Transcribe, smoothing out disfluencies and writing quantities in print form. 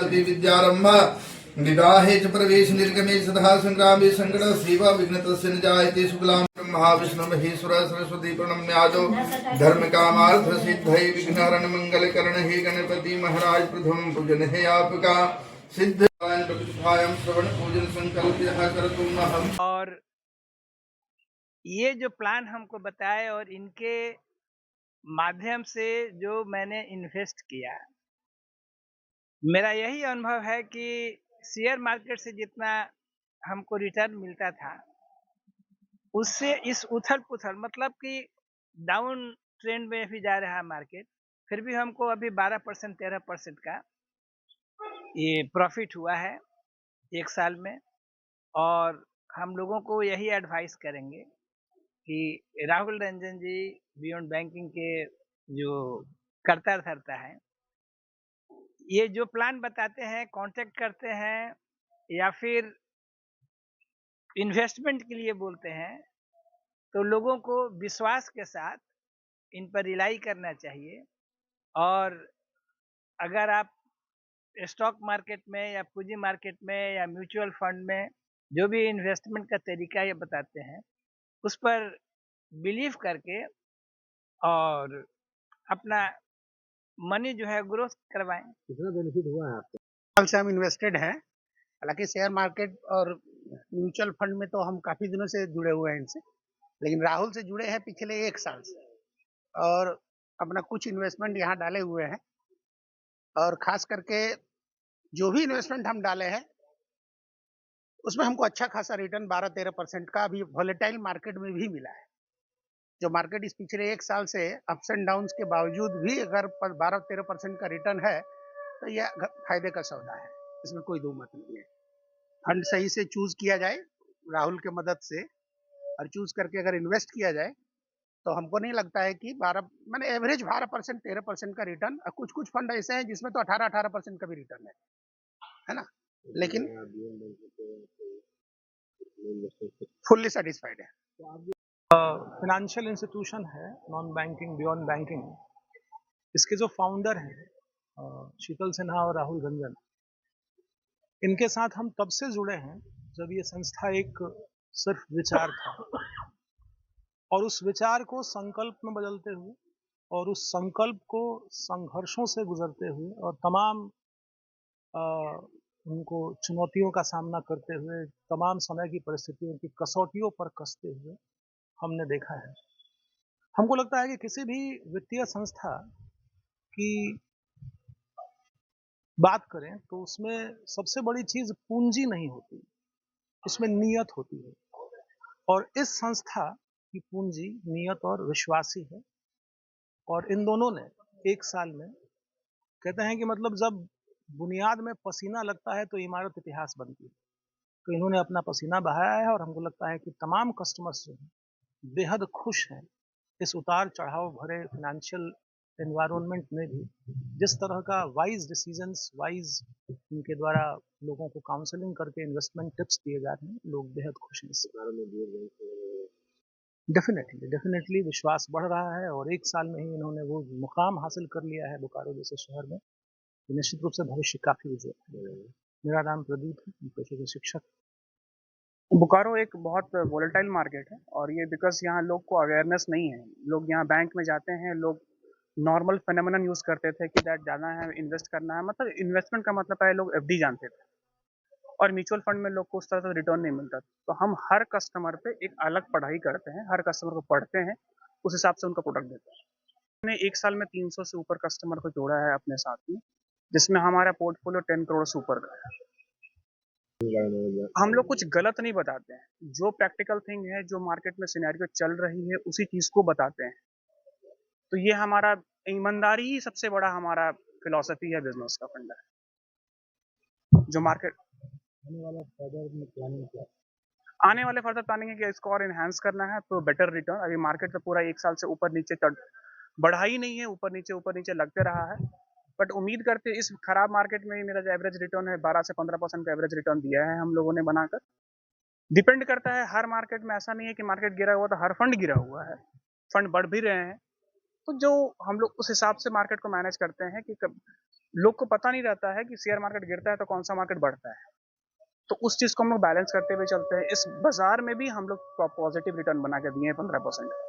सरस्वती विद्यारंभ विवाहे च प्रवेश निर्गमे सदा संग्रामे संकट सेवा विघ्नतस्य न जायते शुक्लां महाविष्णु महेश्वर सरस्वती प्रणम्यादो धर्म कामार्थ सिद्धये विघ्नहरण मंगल करण हे गणपति महाराज प्रथम पूजन है आपका सिद्ध श्रवण पूजन संकल्प करतुम हम। और ये जो प्लान हमको बताए और इनके माध्यम से जो मैंने इन्वेस्ट किया, मेरा यही अनुभव है कि शेयर मार्केट से जितना हमको रिटर्न मिलता था उससे इस उथल पुथल मतलब कि डाउन ट्रेंड में भी जा रहा है मार्केट, फिर भी हमको अभी 12% 13% का ये प्रॉफिट हुआ है एक साल में। और हम लोगों को यही एडवाइस करेंगे कि राहुल रंजन जी बियॉन्ड बैंकिंग के जो करता धरता है, ये जो प्लान बताते हैं, कांटेक्ट करते हैं या फिर इन्वेस्टमेंट के लिए बोलते हैं, तो लोगों को विश्वास के साथ इन पर रिलाई करना चाहिए। और अगर आप स्टॉक मार्केट में या पूंजी मार्केट में या म्यूचुअल फंड में जो भी इन्वेस्टमेंट का तरीका ये बताते हैं उस पर बिलीव करके और अपना मनी जो है ग्रोथ करवाएं। कितना बेनिफिट हुआ है आपको? साल से हम इन्वेस्टेड हैं। हालांकि शेयर मार्केट और म्यूचुअल फंड में तो हम काफी दिनों से जुड़े हुए हैं इनसे, लेकिन राहुल से जुड़े हैं पिछले 1 साल से और अपना कुछ इन्वेस्टमेंट यहाँ डाले हुए हैं। और खास करके जो भी इन्वेस्टमेंट हम डाले हैं उसमें हमको अच्छा खासा रिटर्न 12-13% का अभी वॉलेटाइल मार्केट में भी मिला है। जो मार्केट इस पिछले 1 साल से अप्स एंड डाउन्स के बावजूद भी अगर 12-13% का रिटर्न है तो यह फायदे का सौदा है, इसमें कोई दो मत नहीं है। फंड सही से चूज किया जाए राहुल के मदद से और चूज करके अगर इन्वेस्ट किया जाए तो हमको नहीं लगता है कि 12 मैंने एवरेज 12% 13% का रिटर्न, कुछ कुछ फंड ऐसे हैं जिसमें तो 18% का भी रिटर्न है ना, लेकिन फुल्ली सेटिस्फाइड है। फाइनेंशियल इंस्टीट्यूशन है नॉन बैंकिंग बियॉन्ड बैंकिंग, इसके जो फाउंडर हैं शीतल सिन्हा और राहुल रंजन, इनके साथ हम तब से जुड़े हैं जब ये संस्था एक सिर्फ विचार था और उस विचार को संकल्प में बदलते हुए और उस संकल्प को संघर्षों से गुजरते हुए और तमाम उनको चुनौतियों का सामना करते हुए, तमाम समय की परिस्थितियों की कसौटियों पर कसते हुए हमने देखा है। हमको लगता है कि किसी भी वित्तीय संस्था की बात करें तो उसमें सबसे बड़ी चीज पूंजी नहीं होती, उसमें नियत होती है। और इस संस्था की पूंजी नियत और विश्वास ही है। और इन दोनों ने 1 साल में, कहते हैं कि मतलब जब बुनियाद में पसीना लगता है तो इमारत इतिहास बनती है, तो इन्होंने अपना पसीना बहाया है। और हमको लगता है कि तमाम कस्टमर्स जो हैं बेहद खुश हैं इस उतार चढ़ाव भरे फाइनेंशियल एनवायरनमेंट में भी। जिस तरह का वाइज डिसीजंस, वाइज इनके द्वारा लोगों को काउंसलिंग करके इन्वेस्टमेंट टिप्स दिए जा रहे हैं, लोग बेहद खुश हैं इससे। डेफिनेटली विश्वास बढ़ रहा है और 1 साल में ही इन्होंने वो मुकाम हासिल कर लिया है बोकारो जैसे शहर में, निश्चित रूप से भविष्य काफी उज्जवल है। मेरा नाम प्रदीप है, पेशे से शिक्षक। बोकारो एक बहुत वोलेटाइल मार्केट है और ये बिकॉज यहाँ लोग को अवेयरनेस नहीं है। लोग यहाँ बैंक में जाते हैं, लोग नॉर्मल फेनोमेनन यूज करते थे कि दैट जाना है इन्वेस्ट करना है, मतलब इन्वेस्टमेंट का मतलब है लोग एफडी जानते थे और म्यूचुअल फंड में लोग को उस तरह से रिटर्न नहीं मिलता। तो हम हर कस्टमर पे एक अलग पढ़ाई करते हैं, हर कस्टमर को पढ़ते हैं, उस हिसाब से उनका प्रोडक्ट देते हैं। हमने 1 साल में 300 से ऊपर कस्टमर को जोड़ा है अपने साथ में, जिसमें हमारा पोर्टफोलियो 10 करोड़ से ऊपर का है। हम लोग कुछ गलत नहीं बताते हैं, जो प्रैक्टिकल थिंग है, जो मार्केट में सिनेरियो चल रही है उसी चीज को बताते हैं। तो ये हमारा ईमानदारी ही सबसे बड़ा हमारा फिलॉसफी है, बिजनेस का फंडा है। जो मार्केट आने वाले फर्दर प्लानिंग है कि इसको और एनहांस करना है तो बेटर रिटर्न। अभी मार्केट तो पूरा 1 साल से ऊपर नीचे बढ़ा ही नहीं है, ऊपर नीचे लगते रहा है। बट उम्मीद करते इस खराब मार्केट में मेरा जो एवरेज रिटर्न है 12 से 15% का एवरेज रिटर्न दिया है हम लोगों ने बनाकर। डिपेंड करता है, हर मार्केट में ऐसा नहीं है कि मार्केट गिरा हुआ तो हर फंड गिरा हुआ है, फंड बढ़ भी रहे हैं। तो जो हम लोग उस हिसाब से मार्केट को मैनेज करते हैं कि लोग को पता नहीं रहता है कि शेयर मार्केट गिरता है तो कौन सा मार्केट बढ़ता है। तो उस चीज़ को हम लोग बैलेंस करते हुए चलते हैं। इस बाजार में भी हम लोग पॉजिटिव रिटर्न बना के दिए हैं 15%।